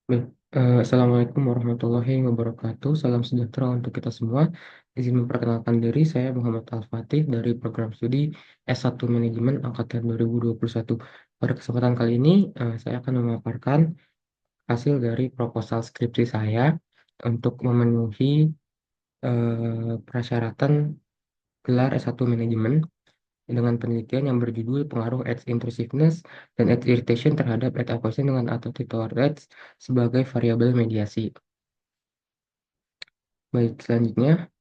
Baik, Assalamualaikum warahmatullahi wabarakatuh. Salam sejahtera untuk kita semua. Izin memperkenalkan diri, saya Muhammad Al-Fatih dari program studi S1 Manajemen Angkatan 2021. Pada kesempatan kali ini, saya akan memaparkan hasil dari proposal skripsi saya untuk memenuhi persyaratan gelar S1 Manajemen dengan penelitian yang berjudul pengaruh edge intrusiveness dan edge irritation terhadap edge avoidance dengan attitude toward edge sebagai variabel mediasi. Baik, selanjutnya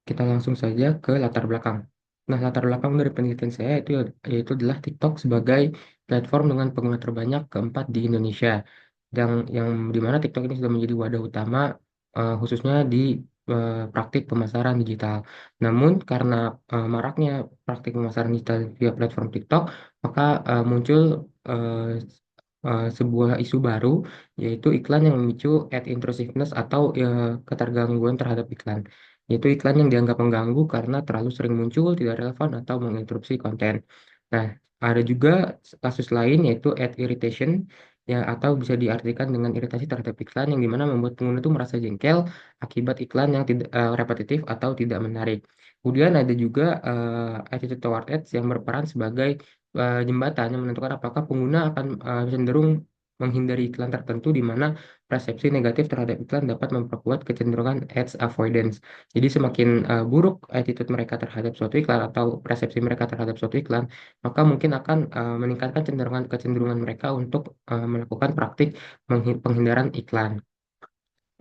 kita langsung saja ke latar belakang. Nah, latar belakang dari penelitian saya yaitu adalah TikTok sebagai platform dengan pengguna terbanyak keempat di Indonesia. Yang dimana TikTok ini sudah menjadi wadah utama khususnya di praktik pemasaran digital. Namun karena maraknya praktik pemasaran digital via platform TikTok, maka muncul sebuah isu baru, yaitu iklan yang memicu ad intrusiveness atau ketergangguan terhadap iklan, yaitu iklan yang dianggap mengganggu karena terlalu sering muncul, tidak relevan, atau menginterupsi konten. Nah, ada juga kasus lain yaitu ad irritation, ya, atau bisa diartikan dengan iritasi terhadap iklan yang dimana membuat pengguna itu merasa jengkel akibat iklan yang tidak repetitif atau tidak menarik. Kemudian ada juga attitude toward ads yang berperan sebagai jembatan yang menentukan apakah pengguna akan cenderung menghindari iklan tertentu, di mana persepsi negatif terhadap iklan dapat memperkuat kecenderungan ads avoidance. Jadi semakin buruk attitude mereka terhadap suatu iklan atau persepsi mereka terhadap suatu iklan, maka mungkin akan meningkatkan kecenderungan mereka untuk melakukan praktik penghindaran iklan.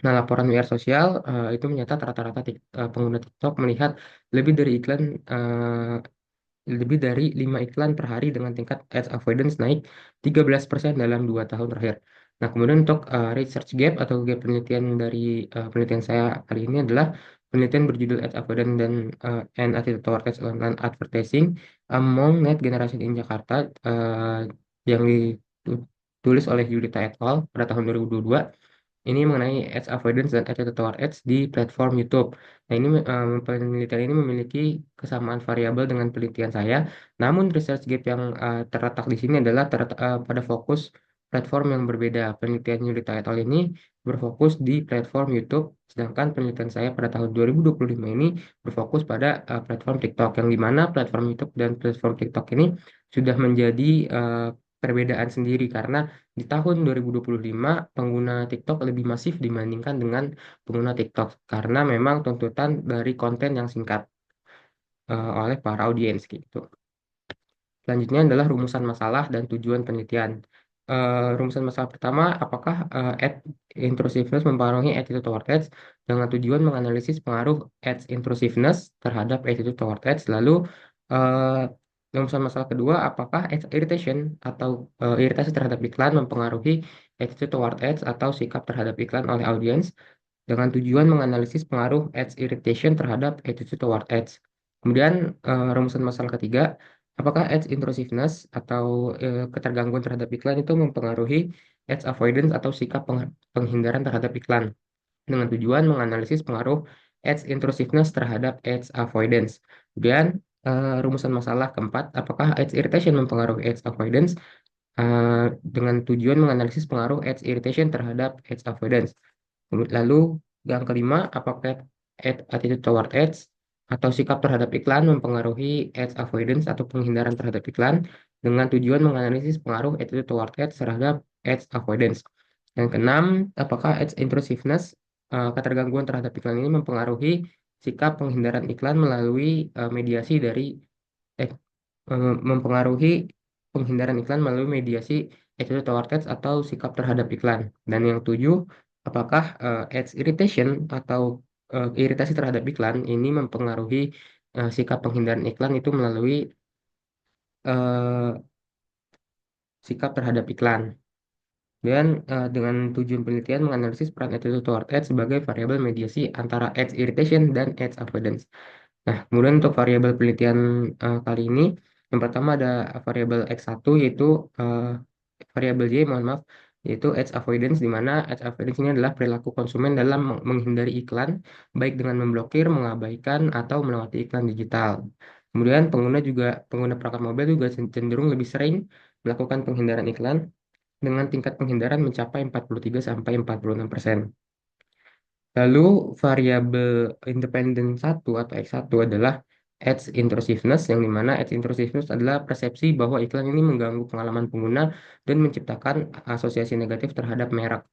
Nah, laporan WR sosial itu mencatat rata-rata pengguna TikTok melihat lebih dari iklan lebih dari 5 iklan per hari dengan tingkat ads avoidance naik 13% dalam 2 tahun terakhir. Nah, kemudian untuk research gap atau gap penelitian dari penelitian saya kali ini adalah penelitian berjudul Ads Avoidance and Attitude Towards Online Advertising Among Net Generation in Jakarta yang ditulis oleh Yudita et al. Pada tahun 2022. Ini mengenai ads avoidance dan attitude toward ads di platform YouTube. Nah, ini penelitian ini memiliki kesamaan variabel dengan penelitian saya. Namun research gap yang terletak di sini adalah pada fokus platform yang berbeda. Penelitian Yulita et al. Ini berfokus di platform YouTube, sedangkan penelitian saya pada tahun 2025 ini berfokus pada platform TikTok, yang di mana platform YouTube dan platform TikTok ini sudah menjadi perbedaan sendiri karena di tahun 2025 pengguna TikTok lebih masif dibandingkan dengan pengguna TikTok karena memang tuntutan dari konten yang singkat oleh para audiens gitu. Selanjutnya adalah rumusan masalah dan tujuan penelitian. Rumusan masalah pertama, apakah ad intrusiveness mempengaruhi attitude toward ads, dengan tujuan menganalisis pengaruh ads intrusiveness terhadap attitude toward ads. Lalu eh, rumusan masalah kedua, apakah ads irritation atau iritasi terhadap iklan mempengaruhi attitude toward ads atau sikap terhadap iklan oleh audiens, dengan tujuan menganalisis pengaruh ads irritation terhadap attitude toward ads. Kemudian rumusan masalah ketiga, apakah ads intrusiveness atau ketergangguan terhadap iklan itu mempengaruhi ads avoidance atau sikap penghindaran terhadap iklan, dengan tujuan menganalisis pengaruh ads intrusiveness terhadap ads avoidance. Kemudian rumusan masalah keempat, apakah ads irritation mempengaruhi ads avoidance, dengan tujuan menganalisis pengaruh ads irritation terhadap ads avoidance. Lalu yang kelima, apakah attitude toward ads atau sikap terhadap iklan mempengaruhi ads avoidance atau penghindaran terhadap iklan, dengan tujuan menganalisis pengaruh attitude toward ads terhadap ads avoidance. Yang keenam, apakah ads intrusiveness, ketergangguan terhadap iklan ini mempengaruhi sikap penghindaran iklan melalui mediasi dari eh, mempengaruhi penghindaran iklan melalui mediasi attitude toward ads atau sikap terhadap iklan. Dan yang tujuh, apakah ads irritation atau iritasi terhadap iklan ini mempengaruhi sikap penghindaran iklan itu melalui eh, sikap terhadap iklan. Dan dengan tujuan penelitian menganalisis peran attitude toward ads sebagai variabel mediasi antara ads irritation dan ads avoidance. Nah, kemudian untuk variabel penelitian kali ini, yang pertama ada variabel X1, yaitu eh, variabel Y, mohon maaf, yaitu ads avoidance, di mana ads avoidance ini adalah perilaku konsumen dalam menghindari iklan, baik dengan memblokir, mengabaikan, atau melewati iklan digital. Kemudian pengguna perangkat mobil juga cenderung lebih sering melakukan penghindaran iklan dengan tingkat penghindaran mencapai 43 sampai 46%. Lalu variabel independen satu atau X1 adalah ads intrusiveness, yang dimana ads intrusiveness adalah persepsi bahwa iklan ini mengganggu pengalaman pengguna dan menciptakan asosiasi negatif terhadap merek.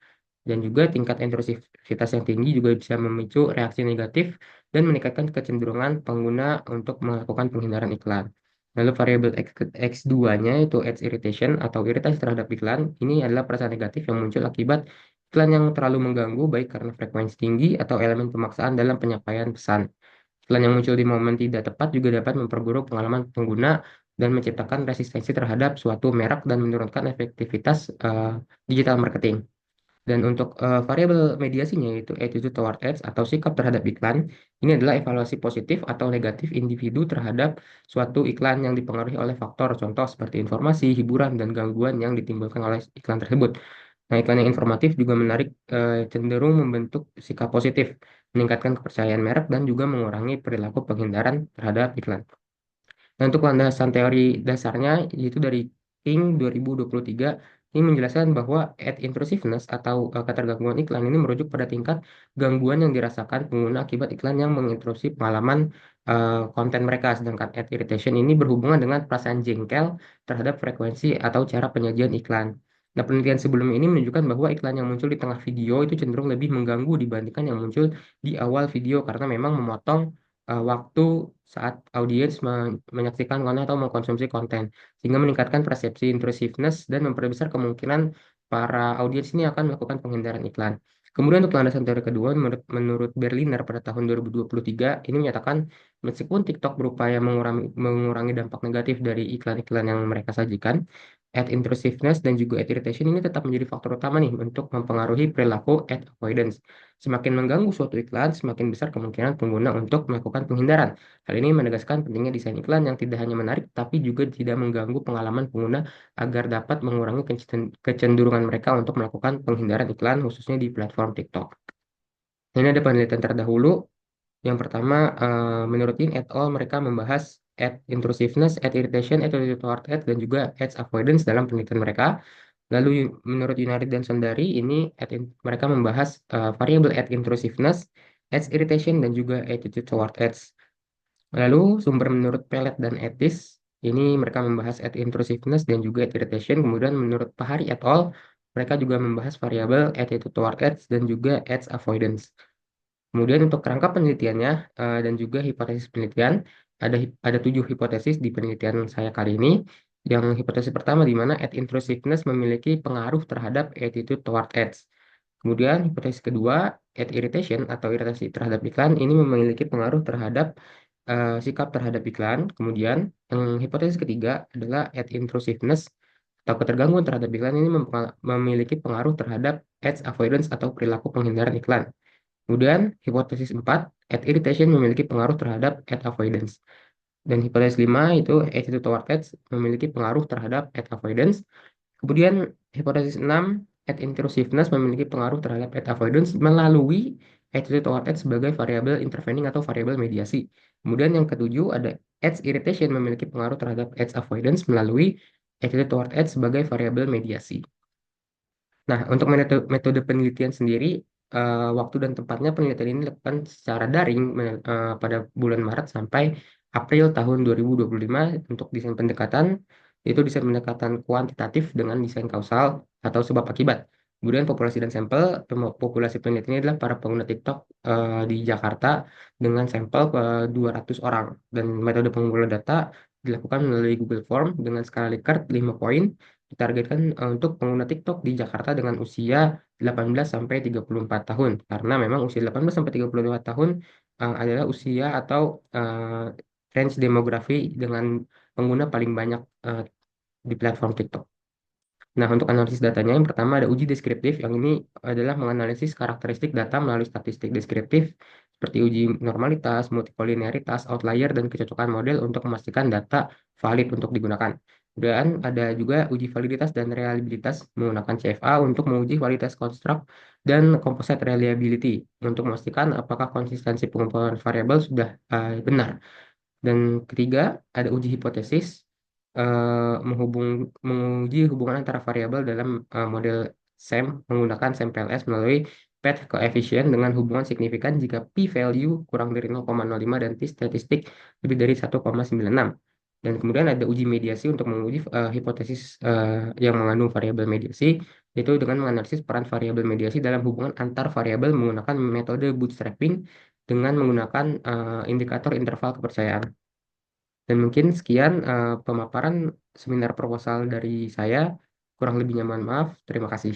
Dan juga tingkat intrusivitas yang tinggi juga bisa memicu reaksi negatif dan meningkatkan kecenderungan pengguna untuk melakukan penghindaran iklan. Lalu variabel X2-nya itu ads irritation atau iritasi terhadap iklan. Ini adalah perasaan negatif yang muncul akibat iklan yang terlalu mengganggu baik karena frekuensi tinggi atau elemen pemaksaan dalam penyampaian pesan. Iklan yang muncul di momen tidak tepat juga dapat memperburuk pengalaman pengguna dan menciptakan resistensi terhadap suatu merek dan menurunkan efektivitas digital marketing. Dan untuk variabel mediasinya yaitu attitude toward ads atau sikap terhadap iklan, ini adalah evaluasi positif atau negatif individu terhadap suatu iklan yang dipengaruhi oleh faktor contoh seperti informasi, hiburan, dan gangguan yang ditimbulkan oleh iklan tersebut. Nah, iklan yang informatif juga menarik cenderung membentuk sikap positif, meningkatkan kepercayaan merek, dan juga mengurangi perilaku penghindaran terhadap iklan. Nah, untuk landasan teori dasarnya, yaitu dari King 2023, ini menjelaskan bahwa ad intrusiveness atau ketergangguan iklan ini merujuk pada tingkat gangguan yang dirasakan pengguna akibat iklan yang menginterupsi pengalaman konten mereka. Sedangkan ad irritation ini berhubungan dengan perasaan jengkel terhadap frekuensi atau cara penyajian iklan. Nah, penelitian sebelum ini menunjukkan bahwa iklan yang muncul di tengah video itu cenderung lebih mengganggu dibandingkan yang muncul di awal video karena memang memotong waktu saat audiens menyaksikan konten atau mengkonsumsi konten, sehingga meningkatkan persepsi intrusiveness dan memperbesar kemungkinan para audiens ini akan melakukan penghindaran iklan. Kemudian untuk landasan teori kedua, menurut Berliner pada tahun 2023, ini menyatakan meskipun TikTok berupaya mengurangi dampak negatif dari iklan-iklan yang mereka sajikan, ad intrusiveness dan juga ad irritation ini tetap menjadi faktor utama nih untuk mempengaruhi perilaku ad avoidance. Semakin mengganggu suatu iklan, semakin besar kemungkinan pengguna untuk melakukan penghindaran. Hal ini menegaskan pentingnya desain iklan yang tidak hanya menarik, tapi juga tidak mengganggu pengalaman pengguna agar dapat mengurangi kecenderungan mereka untuk melakukan penghindaran iklan, khususnya di platform TikTok. Ini ada penelitian terdahulu. Yang pertama, menurut Yin et al. Mereka membahas ad intrusiveness, ad irritation, attitude toward ad, dan juga ads avoidance dalam penelitian mereka. Lalu menurut United dan Sondari, ini mereka membahas variabel ad intrusiveness, ads irritation, dan juga attitude toward ads. Lalu sumber menurut Pellet dan Etis, ini mereka membahas ad intrusiveness dan juga ad irritation. Kemudian menurut Pahari et al., mereka juga membahas variabel attitude toward ads dan juga ads avoidance. Kemudian untuk kerangka penelitiannya dan juga hipotesis penelitian, ada 7 hipotesis di penelitian saya kali ini. Yang hipotesis pertama di mana ad intrusiveness memiliki pengaruh terhadap attitude toward ads. Kemudian hipotesis kedua, ad irritation atau iritasi terhadap iklan ini memiliki pengaruh terhadap sikap terhadap iklan. Kemudian yang hipotesis ketiga adalah ad intrusiveness atau ketergangguan terhadap iklan ini memiliki pengaruh terhadap ads avoidance atau perilaku penghindaran iklan. Kemudian hipotesis 4, ad irritation memiliki pengaruh terhadap ad avoidance. Dan hipotesis 5 itu attitude toward ads memiliki pengaruh terhadap ad avoidance. Kemudian hipotesis 6, ad intrusiveness memiliki pengaruh terhadap ad avoidance melalui attitude toward ads sebagai variabel intervening atau variabel mediasi. Kemudian yang ketujuh ada ads irritation memiliki pengaruh terhadap ads avoidance melalui attitude toward ads sebagai variabel mediasi. Nah, untuk metode penelitian sendiri, waktu dan tempatnya penelitian ini dilakukan secara daring pada bulan Maret sampai April tahun 2025 untuk desain pendekatan, yaitu desain pendekatan kuantitatif dengan desain kausal atau sebab akibat. Kemudian populasi dan sampel, populasi penelitian ini adalah para pengguna TikTok di Jakarta dengan sampel 200 orang. Dan metode pengumpulan data dilakukan melalui Google Form dengan skala Likert 5 poin ditargetkan untuk pengguna TikTok di Jakarta dengan usia 18 sampai 34 tahun karena memang usia 18 sampai 34 tahun adalah usia atau range demografi dengan pengguna paling banyak di platform TikTok. Nah, untuk analisis datanya, yang pertama ada uji deskriptif, yang ini adalah menganalisis karakteristik data melalui statistik deskriptif, seperti uji normalitas, multikolinearitas, outlier, dan kecocokan model untuk memastikan data valid untuk digunakan. Kemudian ada juga uji validitas dan reliabilitas menggunakan CFA untuk menguji kualitas konstruk dan composite reliability untuk memastikan apakah konsistensi pengumpulan variabel sudah benar. Dan ketiga, ada uji hipotesis menguji hubungan antara variabel dalam model SEM menggunakan SEMPLS melalui path coefficient dengan hubungan signifikan jika p-value kurang dari 0,05 dan t-statistik lebih dari 1,96. Dan kemudian ada uji mediasi untuk menguji hipotesis yang mengandung variabel mediasi, yaitu dengan menganalisis peran variabel mediasi dalam hubungan antar variabel menggunakan metode bootstrapping dengan menggunakan indikator interval kepercayaan. Dan mungkin sekian pemaparan seminar proposal dari saya. Kurang lebihnya mohon maaf. Terima kasih.